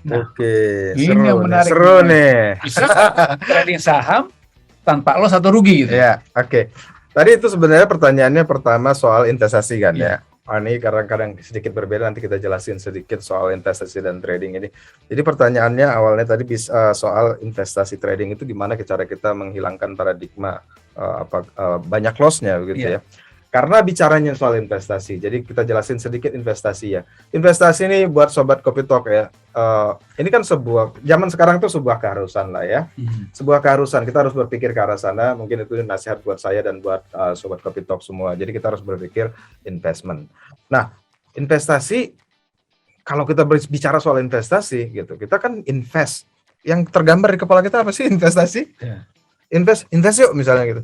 Nah, Oke, ini yang menarik. seru nih. Bisa trading saham tanpa loss atau rugi gitu. Ya, oke. Tadi itu sebenarnya pertanyaannya pertama soal investasi kan ya. Ini kadang-kadang sedikit berbeda, nanti kita jelasin sedikit soal investasi dan trading ini. Jadi pertanyaannya awalnya tadi soal investasi trading itu gimana cara kita menghilangkan paradigma banyak loss-nya begitu ya. Karena bicaranya soal investasi, jadi kita jelasin sedikit investasi ya. Investasi ini buat sobat Kopi Talk ya. Ini kan zaman sekarang tuh sebuah keharusan lah ya. Sebuah keharusan, kita harus berpikir ke arah sana. Mungkin itu nasihat buat saya dan buat sobat Kopi Talk semua. Jadi kita harus berpikir investment. Nah, investasi, kalau kita bicara soal investasi gitu, kita kan invest. Yang tergambar di kepala kita apa sih investasi? Invest yuk misalnya gitu.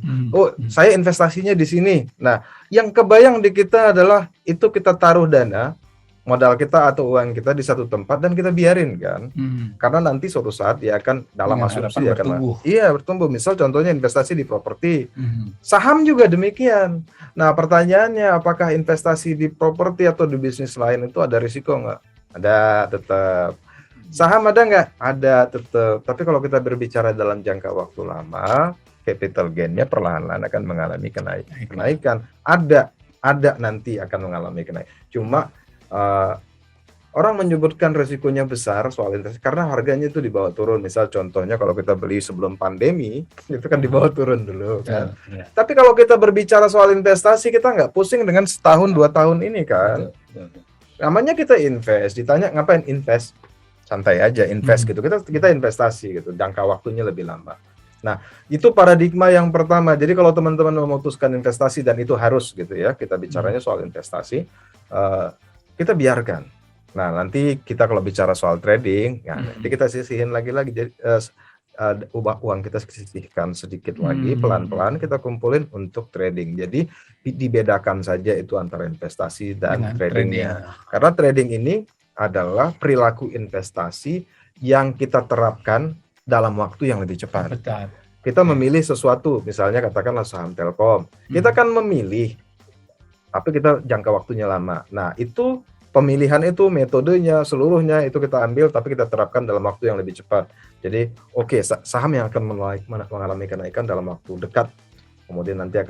Saya investasinya di sini. Nah, yang kebayang di kita adalah itu kita taruh dana, modal kita atau uang kita di satu tempat dan kita biarin kan. Karena nanti suatu saat dia akan dalam asumsi dia akan bertumbuh. Misal contohnya investasi di properti. Saham juga demikian. Nah, pertanyaannya apakah investasi di properti atau di bisnis lain itu ada risiko nggak? Ada, tetap. Saham ada nggak? Ada, tetap. Tapi kalau kita berbicara dalam jangka waktu lama, capital gain-nya perlahan-lahan akan mengalami kenaikan. Ada nanti akan mengalami kenaikan. Cuma orang menyebutkan resikonya besar soal investasi karena harganya itu dibawa turun. Misal contohnya kalau kita beli sebelum pandemi, itu kan dibawa turun dulu kan. Tapi kalau kita berbicara soal investasi, kita nggak pusing dengan setahun 2 tahun ini kan. Namanya kita invest, ditanya ngapain invest? Santai aja invest gitu. Kita investasi gitu, jangka waktunya lebih lama. Nah, itu paradigma yang pertama. Jadi kalau teman-teman memutuskan investasi dan itu harus gitu ya, kita bicaranya soal investasi, kita biarkan. Nah, nanti kita kalau bicara soal trading, nanti kita sisihin lagi. Jadi uang kita sisihkan sedikit lagi, pelan-pelan kita kumpulin untuk trading. Jadi dibedakan saja itu antara investasi dan tradingnya. Karena trading ini adalah perilaku investasi yang kita terapkan dalam waktu yang lebih cepat. Kita memilih sesuatu, misalnya katakanlah saham Telkom. Kita kan memilih, tapi kita jangka waktunya lama. Nah, itu pemilihan itu, metodenya, seluruhnya itu kita ambil, tapi kita terapkan dalam waktu yang lebih cepat. Jadi, saham yang akan mengalami kenaikan dalam waktu dekat. Kemudian nanti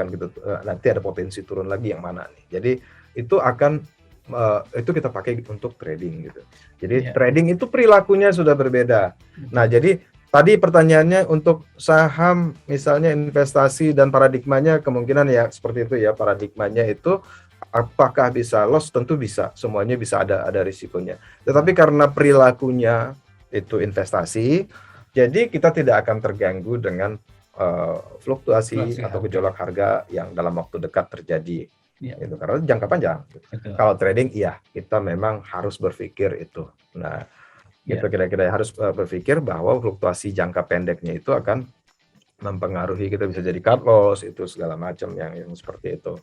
ada potensi turun lagi yang mana nih. Jadi, itu kita pakai untuk trading gitu. Jadi trading itu perilakunya sudah berbeda. Nah, jadi tadi pertanyaannya untuk saham misalnya investasi dan paradigmanya kemungkinan ya seperti itu ya, paradigmanya itu apakah bisa loss? Tentu bisa, semuanya bisa ada risikonya. Tetapi karena perilakunya itu investasi, jadi kita tidak akan terganggu dengan fluktuasi atau gejolak harga yang dalam waktu dekat terjadi. Gitu, karena jangka panjang. Kalau trading, kita memang harus berpikir itu. Nah, kita kira-kira harus berpikir bahwa fluktuasi jangka pendeknya itu akan mempengaruhi, kita bisa jadi cut loss, itu segala macam yang seperti itu.